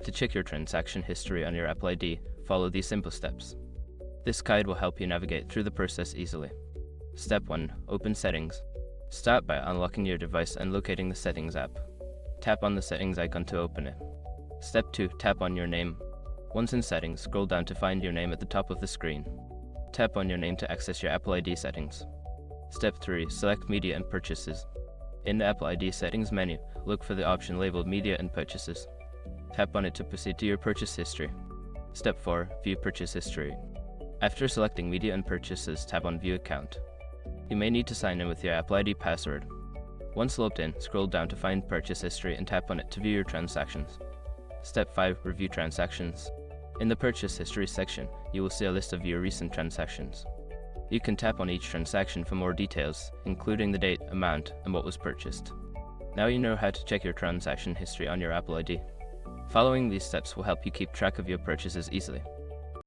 To check your transaction history on your Apple ID, follow these simple steps. This guide will help you navigate through the process easily. Step 1. Open Settings. Start by unlocking your device and locating the Settings app. Tap on the Settings icon to open it. Step 2. Tap on your name. Once in Settings, scroll down to find your name at the top of the screen. Tap on your name to access your Apple ID settings. Step 3. Select Media and Purchases. In the Apple ID settings menu, look for the option labeled Media and Purchases. Tap on it to proceed to your purchase history. Step 4. View Purchase History. After selecting Media and Purchases, tap on View Account. You may need to sign in with your Apple ID password. Once logged in, scroll down to find Purchase History and tap on it to view your transactions. Step 5. Review Transactions. In the Purchase History section, you will see a list of your recent transactions. You can tap on each transaction for more details, including the date, amount, and what was purchased. Now you know how to check your transaction history on your Apple ID. Following these steps will help you keep track of your purchases easily.